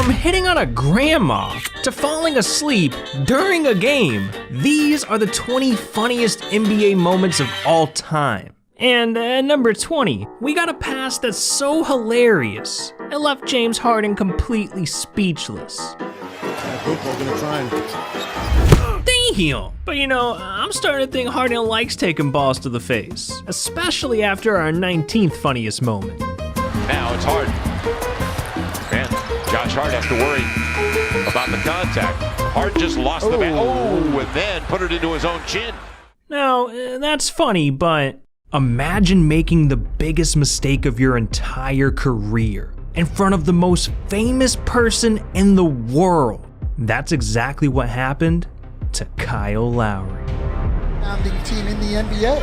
From hitting on a grandma to falling asleep during a game, these are the 20 funniest NBA moments of all time. And at number 20, we got a pass that's so hilarious, it left James Harden completely speechless. Damn! But you know, I'm starting to think Harden likes taking balls to the face, especially after our 19th funniest moment. Now it's Harden. And Josh Hart has to worry about the contact. Harden just lost the bat. Oh, and then put it into his own chin. Now, that's funny, but imagine making the biggest mistake of your entire career in front of the most famous person in the world. That's exactly what happened to Kyle Lowry. Founding team in the NBA.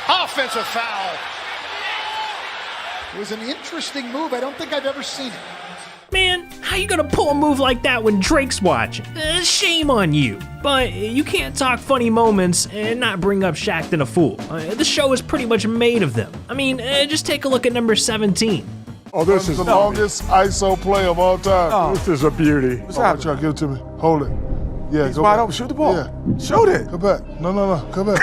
Offensive foul. It was an interesting move. I don't think I've ever seen it. Man, how you gonna pull a move like that when Drake's watching? Shame on you. But you can't talk funny moments and not bring up Shaqtin' a Fool. The show is pretty much made of them. I mean, just take a look at number 17. Oh, this is the longest ISO play of all time. Oh. This is a beauty. What's happening? Try to give it to me. Hold it. Yeah, he's go wide back. open. Shoot the ball. Yeah. Shoot it. Come back. No. Come back.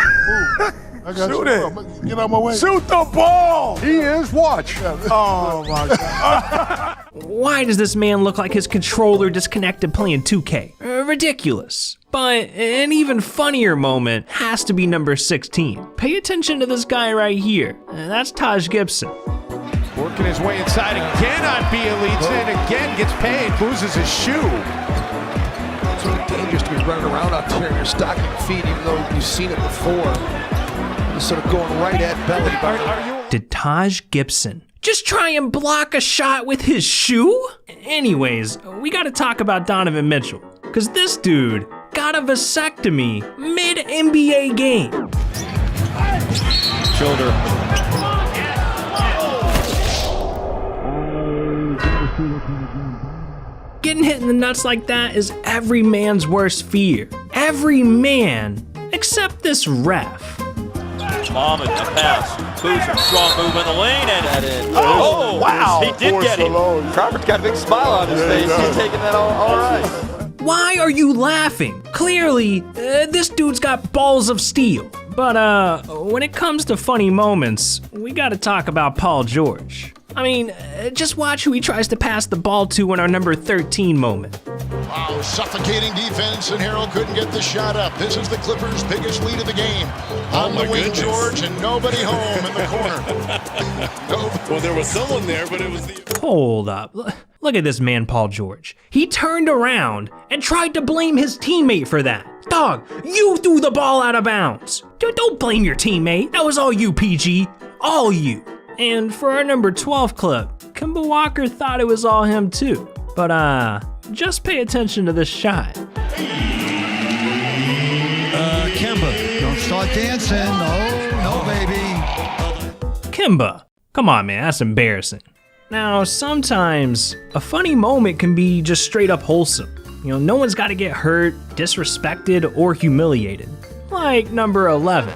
I got Shoot you. it. Get out my way. Shoot the ball. He is. Watch. Oh, my God. Why does this man look like his controller disconnected playing 2K? Ridiculous. But an even funnier moment has to be number 16. Pay attention to this guy right here. That's Taj Gibson. Working his way inside again on Bjelica, and again gets paid, loses his shoe. It's sort of dangerous to be running around out there in your stocking feet, even though you've seen it before. Just sort of going right at belly. Did Taj Gibson just try and block a shot with his shoe? Anyways, we gotta talk about Donovan Mitchell, cause this dude got a vasectomy mid-NBA game. Shoulder. Getting hit in the nuts like that is every man's worst fear. Every man, except this ref. Muhammad, a pass. Kuzma, strong move in the lane, and that in. Oh, wow. He did get it. Crawford's got a big smile on his face. He's taking that all right. Why are you laughing? Clearly, this dude's got balls of steel. But when it comes to funny moments, we gotta talk about Paul George. I mean, just watch who he tries to pass the ball to in our number 13 moment. Wow, suffocating defense, and Harrell couldn't get the shot up. This is the Clippers' biggest lead of the game. On the wing, George, and nobody home in the corner. Well, there was someone there, but it was the... Hold up. Look at this man, Paul George. He turned around and tried to blame his teammate for that. Dog, you threw the ball out of bounds. Dude, don't blame your teammate. That was all you, PG. All you. And for our number 12 clip, Kemba Walker thought it was all him too. But just pay attention to this shot. Kemba, don't start dancing. No, baby. Kemba, come on, man, that's embarrassing. Now, sometimes a funny moment can be just straight up wholesome. You know, no one's got to get hurt, disrespected, or humiliated. Like number 11.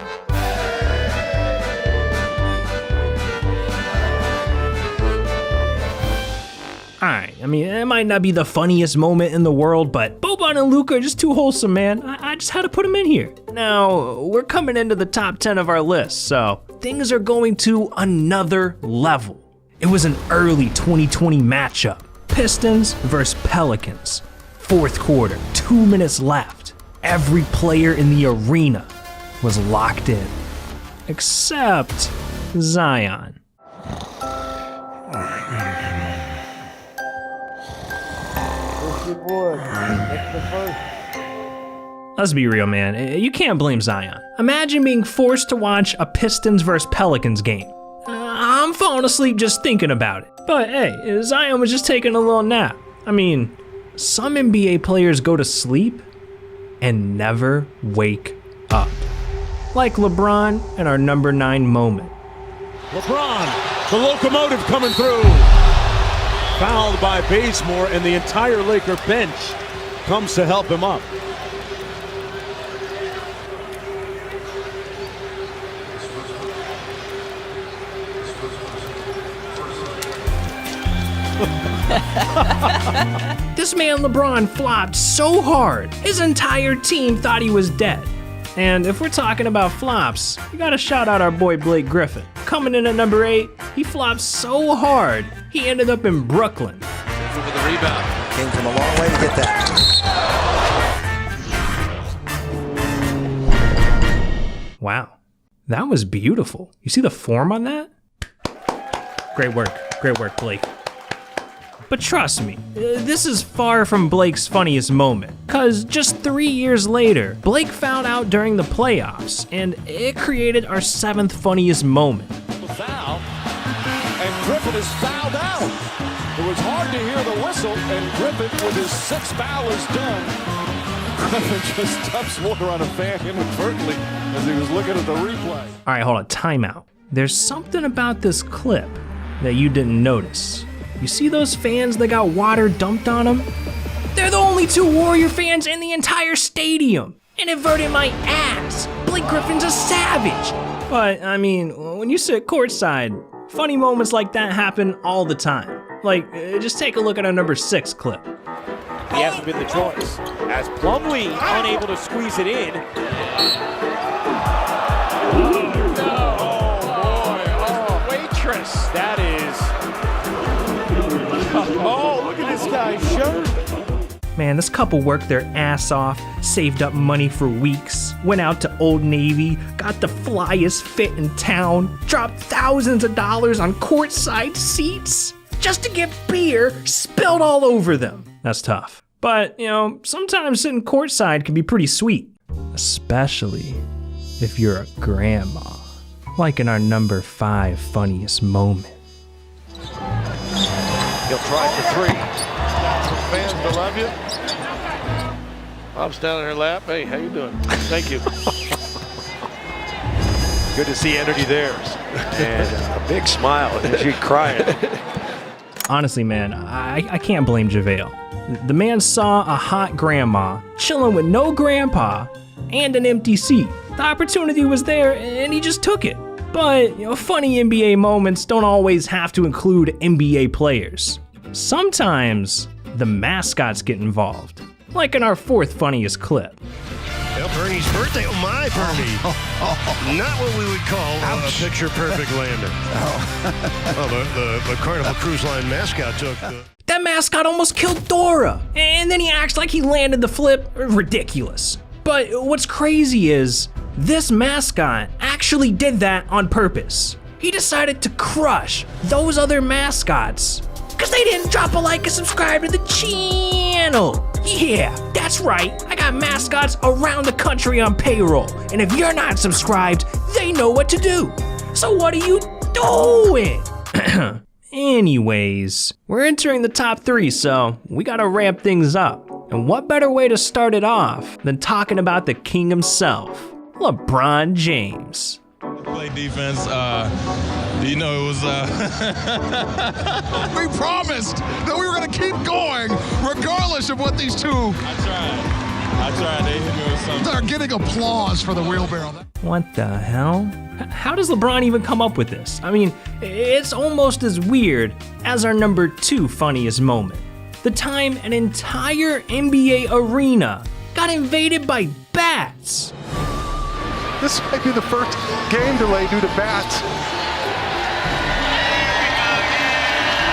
Alright, I mean, it might not be the funniest moment in the world, but Boban and Luka are just too wholesome, man. I just had to put them in here. Now, we're coming into the top 10 of our list, so things are going to another level. It was an early 2020 matchup. Pistons versus Pelicans. Fourth quarter, 2 minutes left. Every player in the arena was locked in, except Zion. Let's be real, man. You can't blame Zion. Imagine being forced to watch a Pistons versus Pelicans game. I'm falling asleep just thinking about it. But hey, Zion was just taking a little nap. I mean, some NBA players go to sleep and never wake up. Like LeBron in our number 9 moment. LeBron, the locomotive coming through. Fouled by Bazemore, and the entire Laker bench comes to help him up. This man LeBron flopped so hard, his entire team thought he was dead. And if we're talking about flops, we gotta shout out our boy Blake Griffin. Coming in at number 8, he flopped so hard, he ended up in Brooklyn. For the rebound. Came from a long way to get that. Wow, that was beautiful. You see the form on that? Great work, Blake. But trust me, this is far from Blake's funniest moment, cause just 3 years later, Blake fouled out during the playoffs, and it created our 7th funniest moment. Foul, and Griffin is fouled out. It was hard to hear the whistle, and Griffin, with his 6th foul, is done. Griffin just dumps water on a fan inadvertently as he was looking at the replay. All right, hold on, timeout. There's something about this clip that you didn't notice. You see those fans that got water dumped on them? They're the only 2 Warrior fans in the entire stadium. Inadvertent my ass. Blake Griffin's a savage. But, I mean, when you sit courtside, funny moments like that happen all the time. Like, just take a look at our number 6 clip. He hasn't been the choice. As Plumlee unable to squeeze it in. Oh boy, oh, waitress. That is. Oh, look at this guy's shirt. Man, this couple worked their ass off, saved up money for weeks, went out to Old Navy, got the flyest fit in town, dropped thousands of dollars on courtside seats, just to get beer spilled all over them. That's tough. But, you know, sometimes sitting courtside can be pretty sweet, especially if you're a grandma, like in our number 5 funniest moment. He'll try for 3. Got some fans to love you. Bob's down in her lap. Hey, how you doing? Thank you. Good to see energy there. And a big smile. And she crying. Honestly, man, I can't blame JaVale. The man saw a hot grandma chilling with no grandpa and an empty seat. The opportunity was there and he just took it. But, you know, funny NBA moments don't always have to include NBA players. Sometimes the mascots get involved, like in our 4th funniest clip. Well, Bernie's birthday. Oh, my Bernie. Not what we would call a picture-perfect landing. The Carnival Cruise Line mascot took the... That mascot almost killed Dora, and then he acts like he landed the flip. Ridiculous. But what's crazy is, this mascot actually did that on purpose. He decided to crush those other mascots because they didn't drop a like and subscribe to the channel. Yeah, that's right. I got mascots around the country on payroll. And if you're not subscribed, they know what to do. So what are you doing? Anyways, we're entering the top 3, so we gotta ramp things up. And what better way to start it off than talking about the king himself, LeBron James. Play defense, you know, it was, We promised that we were going to keep going regardless of what these 2. I tried. They hit me with something. They're getting applause for the wheelbarrow. What the hell? How does LeBron even come up with this? I mean, it's almost as weird as our number 2 funniest moment. The time an entire NBA arena got invaded by bats. This might be the first game delay due to bats.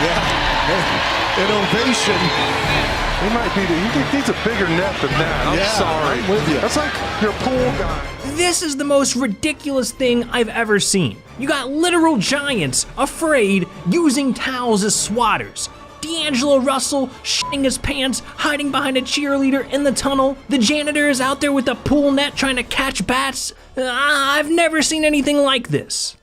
Yeah. An ovation. He might be. He needs a bigger net than that. I'm sorry. I'm with you. That's like your pool guy. This is the most ridiculous thing I've ever seen. You got literal giants afraid using towels as swatters. D'Angelo Russell shitting his pants, hiding behind a cheerleader in the tunnel. The janitor is out there with a pool net trying to catch bats. I've never seen anything like this.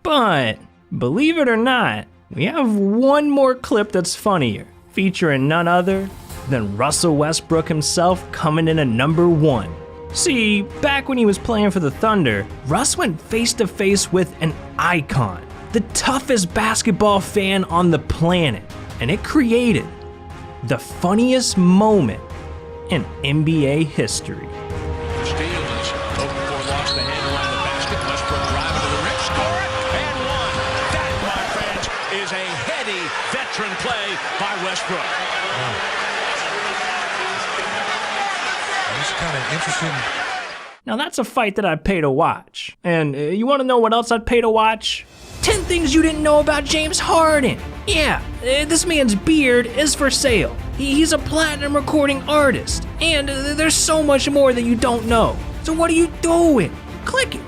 But, believe it or not, we have one more clip that's funnier, featuring none other than Russell Westbrook himself coming in at number 1. See, back when he was playing for the Thunder, Russ went face to face with an icon, the toughest basketball fan on the planet, and it created the funniest moment in NBA history. Steals, open for lost the hand around the basket. Westbrook driving to the rim, score it, and one. That, my friends, is a heady veteran veteran play by Westbrook. That's kind of interesting. Now that's a fight that I'd pay to watch. And you want to know what else I'd pay to watch? 10 things you didn't know about James Harden. Yeah, this man's beard is for sale. He's a platinum recording artist. And there's so much more that you don't know. So what are you doing? Click it.